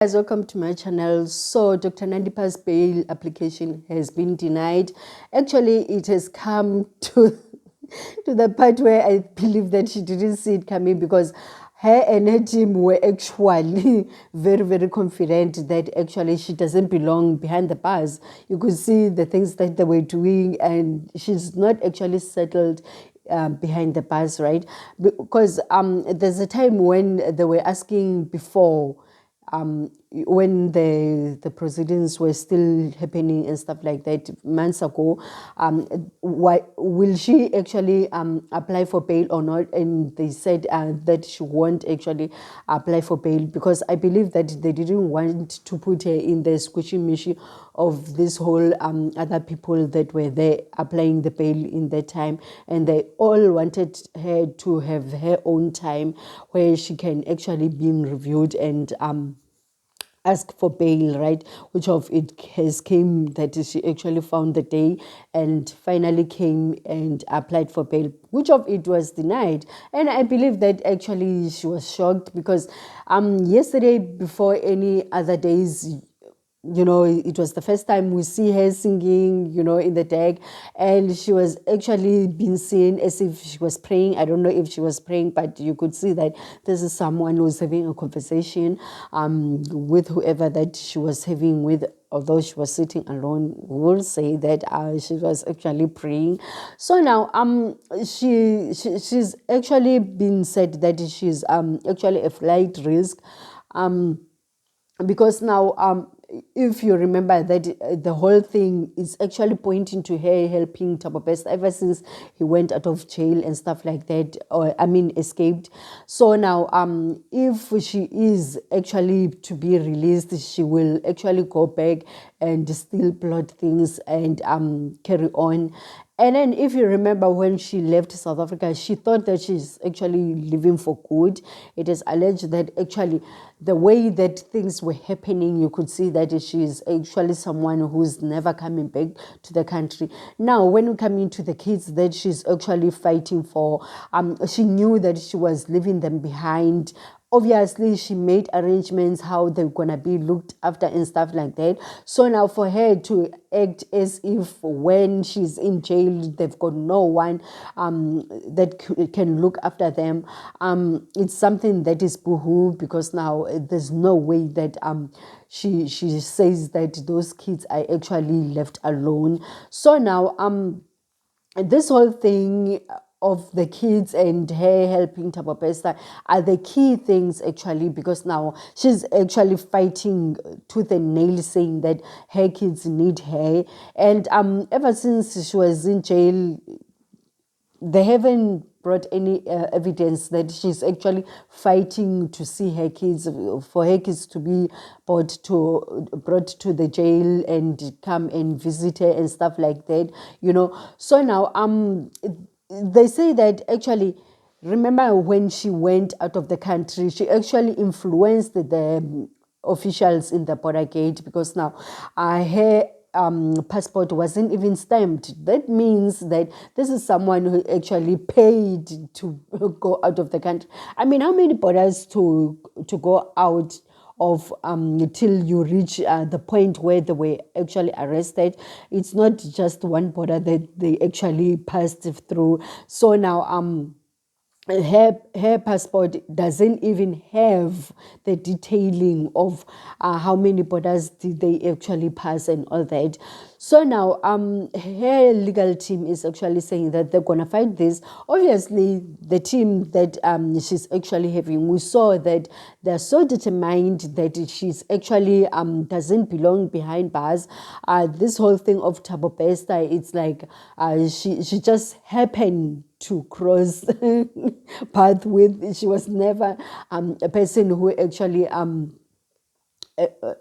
Guys, welcome to my channel. So Dr. Nandipha's bail application has been denied. Actually, it has come to to the part where I believe that she didn't see it coming, because her and her team were actually very confident that actually she doesn't belong behind the bars. You could see the things that they were doing, and she's not actually settled behind the bars, right? Because there's a time when they were asking before, when the proceedings were still happening and stuff like that months ago, why will she actually apply for bail or not? And they said that she won't actually apply for bail, because I believe that they didn't want to put her in the squishy machine of this whole other people that were there applying the bail in that time, and they all wanted her to have her own time where she can actually be reviewed and ask for bail, right? Which of it has came that she actually found the day and finally came and applied for bail, which of it was denied. And I believe that actually she was shocked, because yesterday, before any other days, it was the first time we see her singing, in the deck, and she was actually being seen as if she was praying. I don't know if she was praying, but you could see that this is someone who's having a conversation with whoever that she was having with. Although she was sitting alone, we will say that she was actually praying. So now she's actually been said that she's actually a flight risk, because now if you remember that the whole thing is actually pointing to her helping Thabo Bester ever since he went out of jail and stuff like that, or escaped. So now if she is actually to be released, she will actually go back and still plot things and carry on. And then if you remember, when she left South Africa, she thought that she's actually living for good. It is alleged that actually the way that things were happening, you could see that she's actually someone who's never coming back to the country. Now, when we come into the kids that she's actually fighting for, she knew that she was leaving them behind. Obviously, she made arrangements how they're gonna be looked after and stuff like that. So now for her to act as if when she's in jail, they've got no one that can look after them, it's something that is boohoo, because now there's no way that she says that those kids are actually left alone. So now this whole thing of the kids and her helping Thabo Bester are the key things, actually, because now she's actually fighting tooth and nail, saying that her kids need her. And ever since she was in jail, they haven't brought any evidence that she's actually fighting to see her kids, for her kids to be brought to the jail and come and visit her and stuff like that. So now they say that actually, remember when she went out of the country, she actually influenced the officials in the border gate, because now her passport wasn't even stamped. That means that this is someone who actually paid to go out of the country. I mean, how many borders to go out of till you reach the point where they were actually arrested? It's not just one border that they actually passed through. So now her passport doesn't even have the detailing of how many borders did they actually pass and all that. So now her legal team is actually saying that they're gonna fight this. Obviously, the team that she's actually having, we saw that they're so determined that she's actually doesn't belong behind bars. This whole thing of Thabo Bester, it's like she just happened to cross path with. She was never a person who actually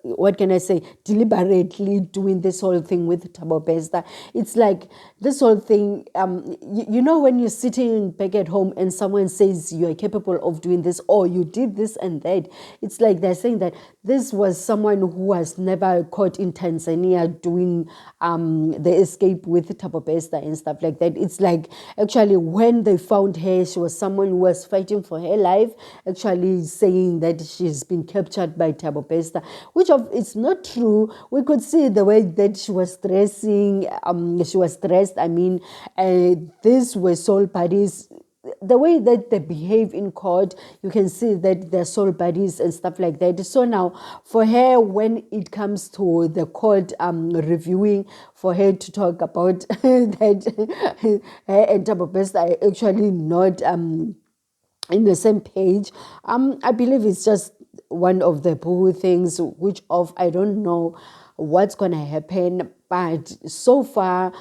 what can I say, deliberately doing this whole thing with Thabo Bester. It's like this whole thing, when you're sitting back at home and someone says you are capable of doing this, or you did this and that, it's like they're saying that this was someone who was never caught in Tanzania doing the escape with Thabo Bester and stuff like that. It's like actually when they found her, she was someone who was fighting for her life, actually saying that she's been captured by Thabo Bester. which of it's not true. We could see the way that she was dressing. She was dressed. I mean, these were soul buddies. The way that they behave in court, you can see that they're soul buddies and stuff like that. So now, for her, when it comes to the court reviewing, for her to talk about that her and Tabo Best are actually not in the same page. I believe it's just one of the boo things, which of I don't know what's gonna happen. But so far,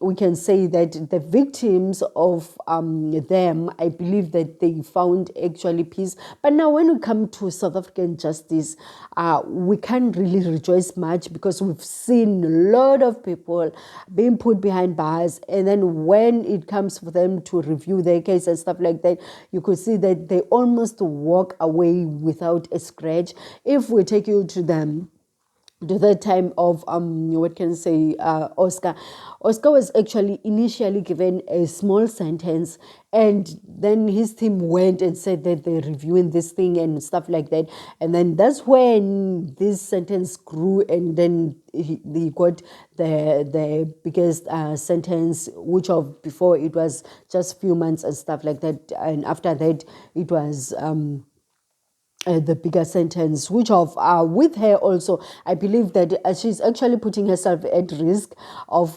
we can say that the victims of them, I believe that they found actually peace. But now, when we come to South African justice, we can't really rejoice much because we've seen a lot of people being put behind bars, and then when it comes for them to review their case and stuff like that, you could see that they almost walk away without a scratch. If we take you to them to the time of what can I say, Oscar. Oscar was actually initially given a small sentence, and then his team went and said that they're reviewing this thing and stuff like that, and then that's when this sentence grew, and then he got the biggest sentence, which of before it was just few months and stuff like that, and after that it was the bigger sentence, which of with her also, I believe that she's actually putting herself at risk of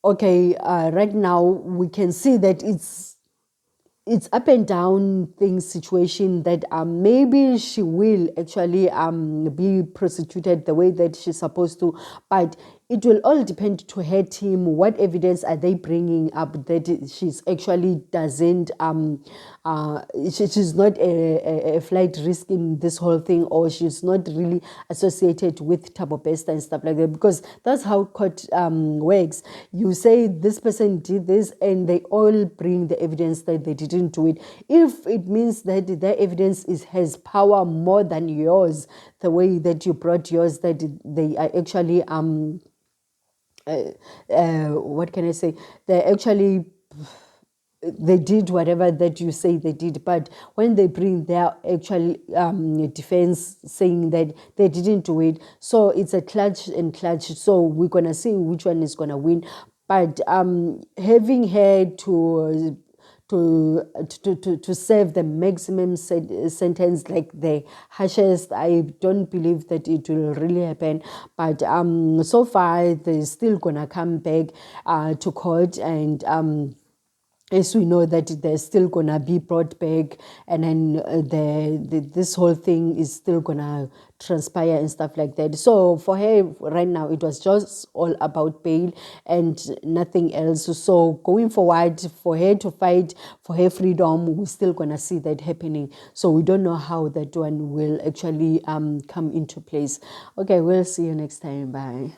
okay, right now we can see that it's up and down thing situation that maybe she will actually be prosecuted the way that she's supposed to, but it will all depend to her team. What evidence are they bringing up that she's actually doesn't she's not a flight risk in this whole thing, or she's not really associated with Thabo Bester and stuff like that, because that's how court works. You say this person did this and they all bring the evidence that they didn't do it. If it means that their evidence has power more than yours, the way that you brought yours, that they are actually what can I say? They actually they did whatever that you say they did, but when they bring their actual defense saying that they didn't do it, so it's a clutch and clutch. So we're gonna see which one is gonna win. But having her to serve the maximum sentence, like the harshest, I don't believe that it will really happen. But so far they're still gonna come back to court, and as we know that they're still gonna be brought back, and then this whole thing is still gonna transpire and stuff like that. So for her right now, it was just all about bail and nothing else. So going forward, for her to fight for her freedom, we're still gonna see that happening. So we don't know how that one will actually come into place. Okay, we'll see you next time. Bye.